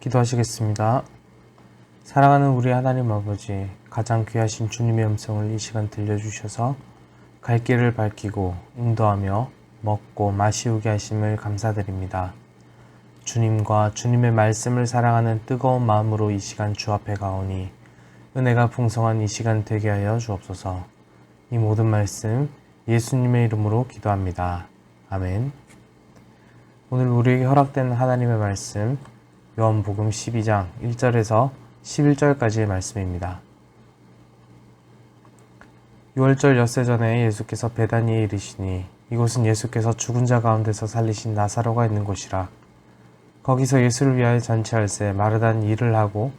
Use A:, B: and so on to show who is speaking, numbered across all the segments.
A: 기도하시겠습니다. 사랑하는 우리 하나님 아버지, 가장 귀하신 주님의 음성을 이 시간 들려주셔서 갈 길을 밝히고 인도하며 먹고 마시우게 하심을 감사드립니다. 주님과 주님의 말씀을 사랑하는 뜨거운 마음으로 이 시간 주 앞에 가오니 은혜가 풍성한 이 시간 되게 하여 주옵소서. 이 모든 말씀 예수님의 이름으로 기도합니다. 아멘. 오늘 우리에게 허락된 하나님의 말씀 요한복음 12장 1절에서 11절까지의 말씀입니다. 6월절 엿새 전에 예수께서 베다니에 이르시니 이곳은 예수께서 죽은 자 가운데서 살리신 나사로가 있는 곳이라. 거기서 예수를 위하여 잔치할새 마르다는 일을 하고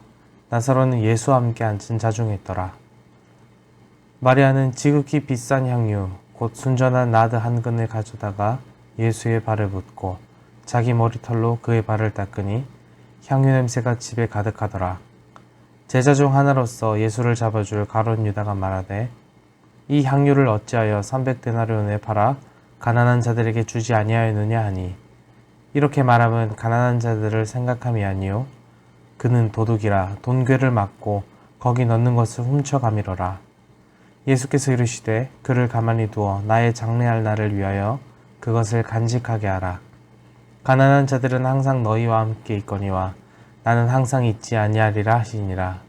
A: 나사로는 예수와 함께 앉은 자 중에 있더라. 마리아는 지극히 비싼 향유 곧 순전한 나드 한 근을 가져다가 예수의 발을 붓고 자기 머리털로 그의 발을 닦으니 향유 냄새가 집에 가득하더라. 제자 중 하나로서 예수를 잡아줄 가룟 유다가 말하되 이 향유를 어찌하여 300데나리온에 팔아 가난한 자들에게 주지 아니하였느냐 하니 이렇게 말함은 가난한 자들을 생각함이 아니요 그는 도둑이라 돈괴를 막고 거기 넣는 것을 훔쳐가미러라. 예수께서 이르시되 그를 가만히 두어 나의 장례할 날을 위하여 그것을 간직하게 하라. 가난한 자들은 항상 너희와 함께 있거니와 나는 항상 있지 아니하리라 하시니라.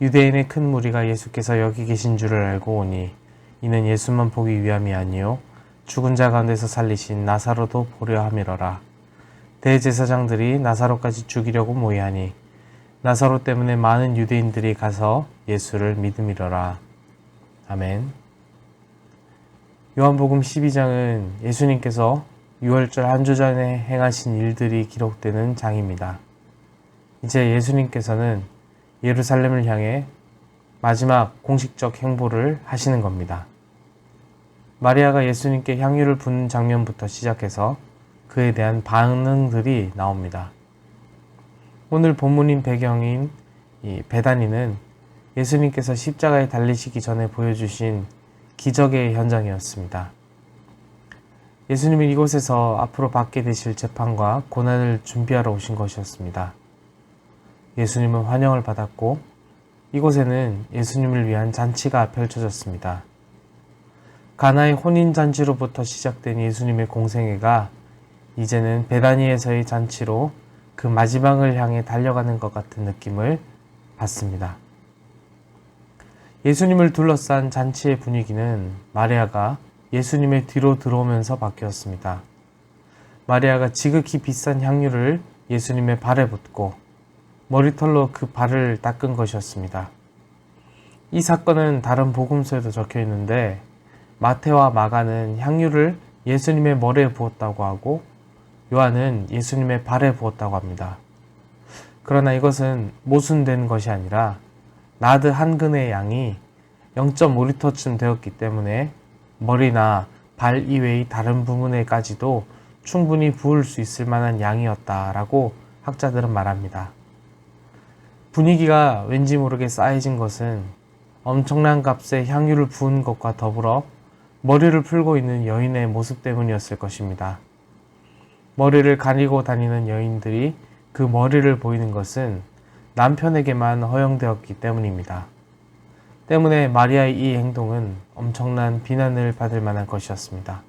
A: 유대인의 큰 무리가 예수께서 여기 계신 줄을 알고 오니 이는 예수만 보기 위함이 아니요 죽은 자 가운데서 살리신 나사로도 보려 함이러라. 대제사장들이 나사로까지 죽이려고 모의하니 나사로 때문에 많은 유대인들이 가서 예수를 믿음이러라. 아멘. 요한복음 12장은 예수님께서 6월절 한 주 전에 행하신 일들이 기록되는 장입니다. 이제 예수님께서는 예루살렘을 향해 마지막 공식적 행보를 하시는 겁니다. 마리아가 예수님께 향유를 붓는 장면부터 시작해서 그에 대한 반응들이 나옵니다. 오늘 본문인 배경인 이 베다니는 예수님께서 십자가에 달리시기 전에 보여주신 기적의 현장이었습니다. 예수님은 이곳에서 앞으로 받게 되실 재판과 고난을 준비하러 오신 것이었습니다. 예수님은 환영을 받았고 이곳에는 예수님을 위한 잔치가 펼쳐졌습니다. 가나의 혼인잔치로부터 시작된 예수님의 공생애가 이제는 베다니에서의 잔치로 그 마지막을 향해 달려가는 것 같은 느낌을 받습니다. 예수님을 둘러싼 잔치의 분위기는 마리아가 예수님의 뒤로 들어오면서 바뀌었습니다. 마리아가 지극히 비싼 향유를 예수님의 발에 붓고 머리털로 그 발을 닦은 것이었습니다. 이 사건은 다른 복음서에도 적혀 있는데 마태와 마가는 향유를 예수님의 머리에 부었다고 하고 요한은 예수님의 발에 부었다고 합니다. 그러나 이것은 모순된 것이 아니라 나드 한 근의 양이 0.5리터쯤 되었기 때문에 머리나 발 이외의 다른 부분에까지도 충분히 부을 수 있을 만한 양이었다라고 학자들은 말합니다. 분위기가 왠지 모르게 쌓여진 것은 엄청난 값의 향유를 부은 것과 더불어 머리를 풀고 있는 여인의 모습 때문이었을 것입니다. 머리를 가리고 다니는 여인들이 그 머리를 보이는 것은 남편에게만 허용되었기 때문입니다. 때문에 마리아의 이 행동은 엄청난 비난을 받을 만한 것이었습니다.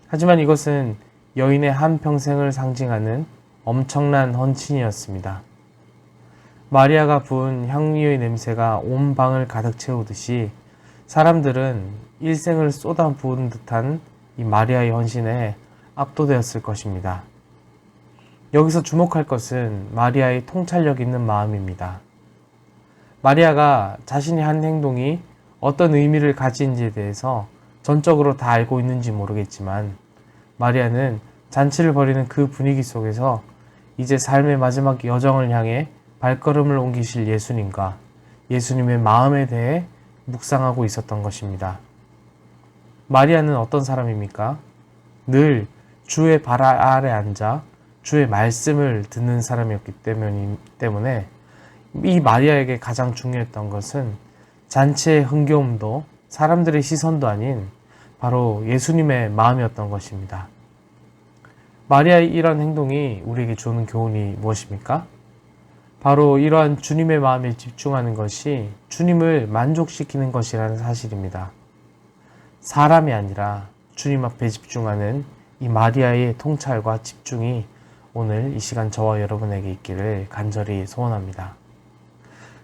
A: 하지만 이것은 여인의 한평생을 상징하는 엄청난 헌신이었습니다. 마리아가 부은 향유의 냄새가 온 방을 가득 채우듯이 사람들은 일생을 쏟아 부은 듯한 이 마리아의 헌신에 압도되었을 것입니다. 여기서 주목할 것은 마리아의 통찰력 있는 마음입니다. 마리아가 자신이 한 행동이 어떤 의미를 가진지에 대해서 전적으로 다 알고 있는지 모르겠지만 마리아는 잔치를 벌이는 그 분위기 속에서 이제 삶의 마지막 여정을 향해 발걸음을 옮기실 예수님과 예수님의 마음에 대해 묵상하고 있었던 것입니다. 마리아는 어떤 사람입니까? 늘 주의 발 아래 앉아 주의 말씀을 듣는 사람이었기 때문에 이 마리아에게 가장 중요했던 것은 잔치의 흥겨움도 사람들의 시선도 아닌 바로 예수님의 마음이었던 것입니다. 마리아의 이런 행동이 우리에게 주는 교훈이 무엇입니까? 바로 이러한 주님의 마음에 집중하는 것이 주님을 만족시키는 것이라는 사실입니다. 사람이 아니라 주님 앞에 집중하는 이 마리아의 통찰과 집중이 오늘 이 시간 저와 여러분에게 있기를 간절히 소원합니다.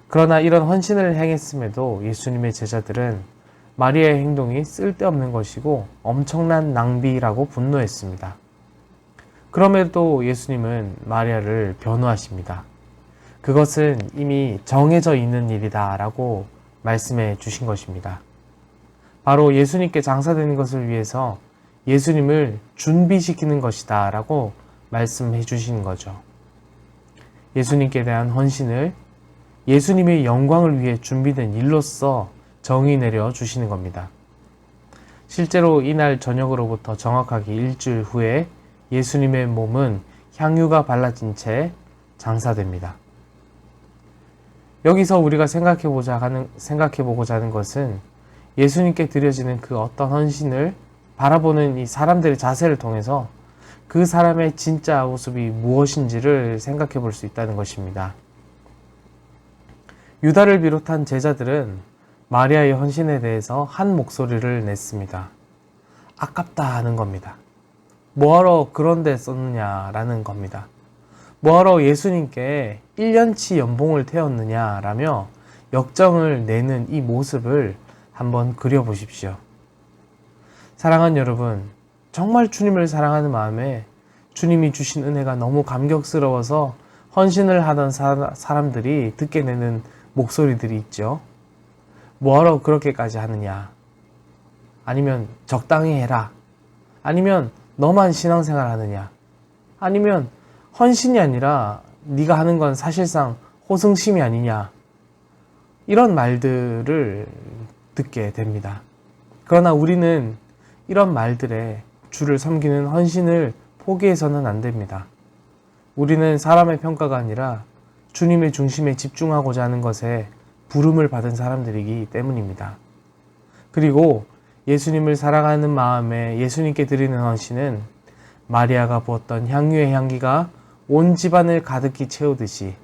A: 그러나 이런 헌신을 행했음에도 예수님의 제자들은 마리아의 행동이 쓸데없는 것이고 엄청난 낭비라고 분노했습니다. 그럼에도 예수님은 마리아를 변호하십니다. 그것은 이미 정해져 있는 일이다 라고 말씀해 주신 것입니다. 바로 예수님께 장사되는 것을 위해서 예수님을 준비시키는 것이다 라고 말씀해 주시는 거죠. 예수님께 대한 헌신을 예수님의 영광을 위해 준비된 일로서 정의 내려 주시는 겁니다. 실제로 이날 저녁으로부터 정확하게 일주일 후에 예수님의 몸은 향유가 발라진 채 장사됩니다. 여기서 우리가 생각해보고자 하는 것은 예수님께 드려지는 그 어떤 헌신을 바라보는 이 사람들의 자세를 통해서 그 사람의 진짜 모습이 무엇인지를 생각해 볼 수 있다는 것입니다. 유다를 비롯한 제자들은 마리아의 헌신에 대해서 한 목소리를 냈습니다. 아깝다 하는 겁니다. 뭐하러 그런 데 썼느냐라는 겁니다. 뭐하러 예수님께 1년치 연봉을 태웠느냐라며 역정을 내는 이 모습을 한번 그려보십시오. 사랑하는 여러분, 정말 주님을 사랑하는 마음에 주님이 주신 은혜가 너무 감격스러워서 헌신을 하던 사람들이 듣게 되는 목소리들이 있죠. 뭐하러 그렇게까지 하느냐? 아니면 적당히 해라. 아니면 너만 신앙생활 하느냐? 아니면 헌신이 아니라 네가 하는 건 사실상 호승심이 아니냐? 이런 말들을 듣게 됩니다. 그러나 우리는 이런 말들에 주를 섬기는 헌신을 포기해서는 안 됩니다. 우리는 사람의 평가가 아니라 주님의 중심에 집중하고자 하는 것에 부름을 받은 사람들이기 때문입니다. 그리고 예수님을 사랑하는 마음에 예수님께 드리는 헌신은 마리아가 부었던 향유의 향기가 온 집안을 가득히 채우듯이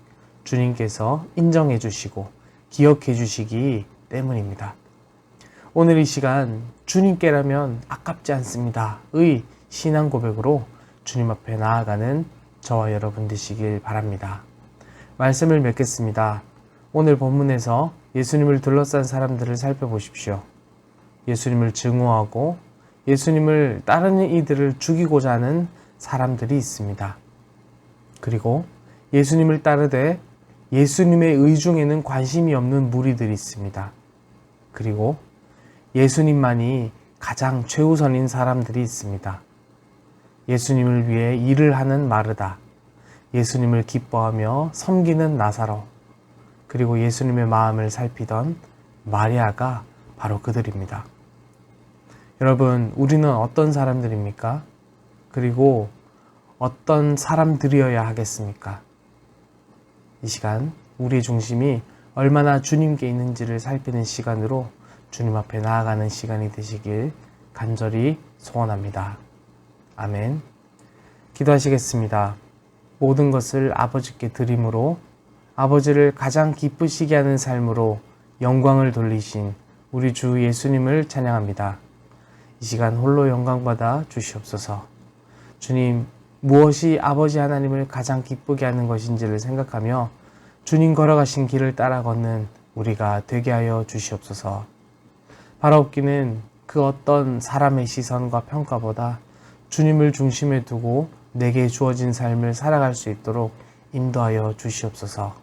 A: 주님께서 인정해 주시고 기억해 주시기 때문입니다. 오늘 이 시간 주님께라면 아깝지 않습니다. 의 신앙 고백으로 주님 앞에 나아가는 저와 여러분 되시길 바랍니다. 말씀을 맺겠습니다. 오늘 본문에서 예수님을 둘러싼 사람들을 살펴보십시오. 예수님을 증오하고 예수님을 따르는 이들을 죽이고자 하는 사람들이 있습니다. 그리고 예수님을 따르되 예수님의 의중에는 관심이 없는 무리들이 있습니다. 그리고 예수님만이 가장 최우선인 사람들이 있습니다. 예수님을 위해 일을 하는 마르다, 예수님을 기뻐하며 섬기는 나사로, 그리고 예수님의 마음을 살피던 마리아가 바로 그들입니다. 여러분, 우리는 어떤 사람들입니까? 그리고 어떤 사람들이어야 하겠습니까? 이 시간 우리의 중심이 얼마나 주님께 있는지를 살피는 시간으로 주님 앞에 나아가는 시간이 되시길 간절히 소원합니다. 아멘. 기도하시겠습니다. 모든 것을 아버지께 드림으로 아버지를 가장 기쁘시게 하는 삶으로 영광을 돌리신 우리 주 예수님을 찬양합니다. 이 시간 홀로 영광받아 주시옵소서. 주님, 무엇이 아버지 하나님을 가장 기쁘게 하는 것인지를 생각하며 주님 걸어가신 길을 따라 걷는 우리가 되게 하여 주시옵소서. 바라옵기는 그 어떤 사람의 시선과 평가보다 주님을 중심에 두고 내게 주어진 삶을 살아갈 수 있도록 인도하여 주시옵소서.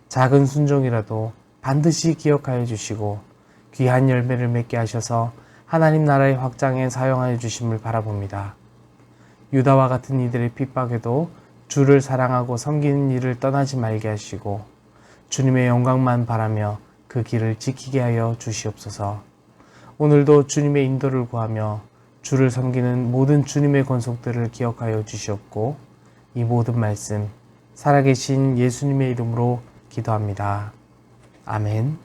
A: 작은 순종이라도 반드시 기억하여 주시고 귀한 열매를 맺게 하셔서 하나님 나라의 확장에 사용하여 주심을 바라봅니다. 유다와 같은 이들의 핍박에도 주를 사랑하고 섬기는 일을 떠나지 말게 하시고 주님의 영광만 바라며 그 길을 지키게 하여 주시옵소서. 오늘도 주님의 인도를 구하며 주를 섬기는 모든 주님의 권속들을 기억하여 주시옵고 이 모든 말씀 살아계신 예수님의 이름으로 기도합니다. 아멘.